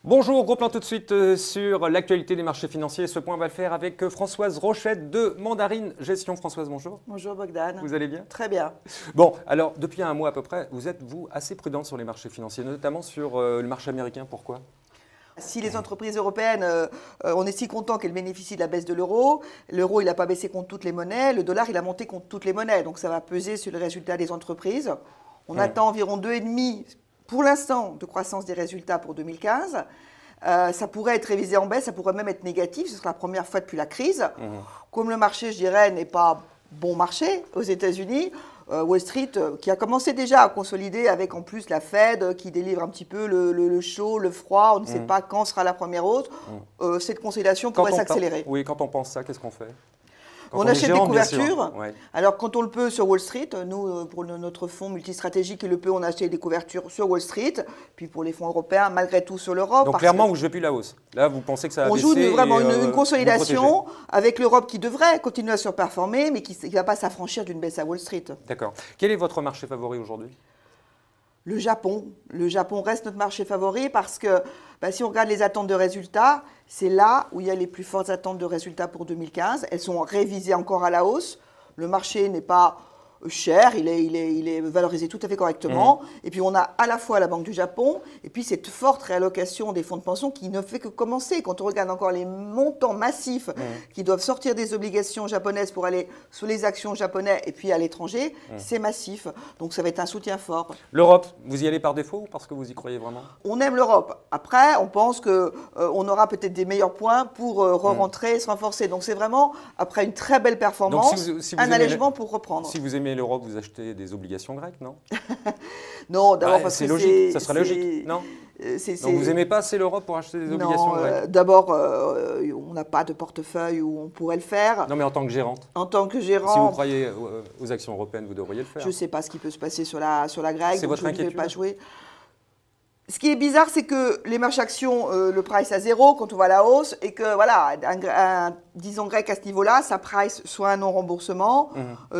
Bonjour, gros plan tout de suite sur l'actualité des marchés financiers. Ce point, on va le faire avec Françoise Rochette de Mandarine Gestion. Françoise, bonjour. Bonjour Bogdan. Vous allez bien? Très bien. Bon, alors depuis un mois à peu près, vous êtes, vous, assez prudente sur les marchés financiers, notamment sur le marché américain. Pourquoi? Si les entreprises européennes, on est si content qu'elles bénéficient de la baisse de l'euro, l'euro il n'a pas baissé contre toutes les monnaies, le dollar il a monté contre toutes les monnaies, donc ça va peser sur les résultats des entreprises. On attend environ 2,5% pour l'instant de croissance des résultats pour 2015. Ça pourrait être révisé en baisse, ça pourrait même être négatif, ce sera la première fois depuis la crise. Comme le marché, je dirais, n'est pas bon marché aux États-Unis, Wall Street, qui a commencé déjà à consolider avec en plus la Fed qui délivre un petit peu le chaud, le froid, on ne sait pas quand sera la première hausse, cette consolidation pourrait s'accélérer. Oui, quand on pense ça, qu'est-ce qu'on fait? On achète des couvertures. Ouais. Alors, quand on le peut sur Wall Street, nous, pour notre fonds multistratégique qui le peut, on a acheté des couvertures sur Wall Street. Puis pour les fonds européens, malgré tout sur l'Europe. Donc, clairement, vous ne jouez plus la hausse. Là, vous pensez que ça va baisser. On joue vraiment une consolidation avec l'Europe qui devrait continuer à surperformer, mais qui ne va pas s'affranchir d'une baisse à Wall Street. D'accord. Quel est votre marché favori aujourd'hui? Le Japon. Le Japon reste notre marché favori parce que si on regarde les attentes de résultats, c'est là où il y a les plus fortes attentes de résultats pour 2015. Elles sont révisées encore à la hausse. Le marché n'est pas cher, il est valorisé tout à fait correctement. Et puis on a à la fois la Banque du Japon et puis cette forte réallocation des fonds de pension qui ne fait que commencer. Quand on regarde encore les montants massifs qui doivent sortir des obligations japonaises pour aller sur les actions japonaises et puis à l'étranger, c'est massif. Donc ça va être un soutien fort. L'Europe, vous y allez par défaut ou parce que vous y croyez vraiment? On aime l'Europe. Après, on pense qu'on aura peut-être des meilleurs points pour re-rentrer et se renforcer. Donc c'est vraiment, après une très belle performance, si vous un allègement pour reprendre. Si vous aimez l'Europe, vous achetez des obligations grecques, non? Non, d'abord parce que c'est logique, ça serait logique, non? Donc vous n'aimez pas assez l'Europe pour acheter des obligations grecques? D'abord, on n'a pas de portefeuille où on pourrait le faire. Non, mais en tant que gérante? En tant que gérant. Si vous croyez aux actions européennes, vous devriez le faire. Je ne sais pas ce qui peut se passer sur la grecque. C'est votre inquiétude? Je ne vais pas jouer. Ce qui est bizarre, c'est que les marchés actions, le price à zéro quand on va à la hausse et que voilà, disons grec à ce niveau-là, ça price soit un non-remboursement,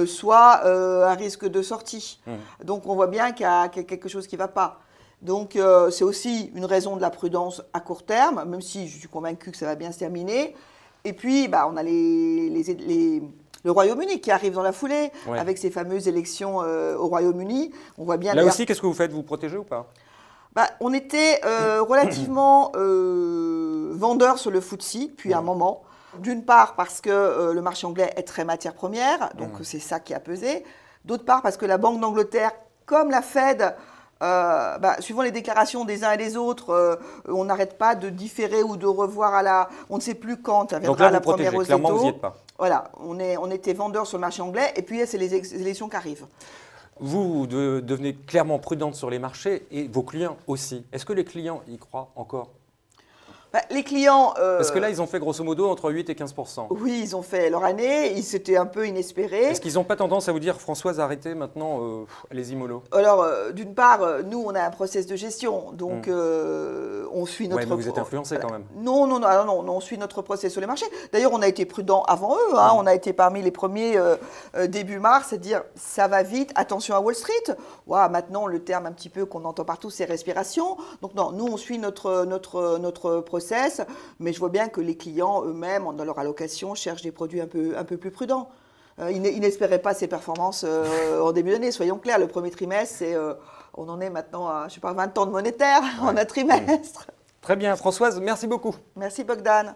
soit un risque de sortie. Donc on voit bien qu'il y a quelque chose qui ne va pas. Donc c'est aussi une raison de la prudence à court terme, même si je suis convaincue que ça va bien se terminer. Et puis on a le Royaume-Uni qui arrive dans la foulée avec ces fameuses élections au Royaume-Uni. On voit bien. Là aussi, qu'est-ce que vous faites? Vous protégez ou pas? On était relativement vendeurs sur le FTSE depuis un moment. D'une part parce que le marché anglais est très matière première, donc c'est ça qui a pesé. D'autre part parce que la Banque d'Angleterre, comme la Fed, suivant les déclarations des uns et des autres, on n'arrête pas de différer ou de revoir à la... On ne sait plus quand viendra la première hausse des taux. Clairement, vous n'y êtes pas. Voilà, on était vendeurs sur le marché anglais et puis c'est les élections qui arrivent. Vous devenez clairement prudente sur les marchés et vos clients aussi. Est-ce que les clients y croient encore? Les clients... Parce que là, ils ont fait grosso modo entre 8 et 15%. Oui, ils ont fait leur année, c'était un peu inespéré. Est-ce qu'ils n'ont pas tendance à vous dire, Françoise, arrêtez maintenant, allez-y mollo? Alors, d'une part, nous, on a un process de gestion, donc on suit notre... Oui, mais vous êtes influencé quand même. Non, on suit notre process sur les marchés. D'ailleurs, on a été prudent avant eux, on a été parmi les premiers début mars à dire, ça va vite, attention à Wall Street. Maintenant, le terme un petit peu qu'on entend partout, c'est respiration. Donc non, nous, on suit notre process, mais je vois bien que les clients eux-mêmes, dans leur allocation, cherchent des produits un peu plus prudents. Ils n'espéraient pas ces performances en début d'année, soyons clairs. Le premier trimestre, on en est maintenant à, 20 ans de monétaire en un trimestre. Très bien, Françoise, merci beaucoup. Merci Bogdan.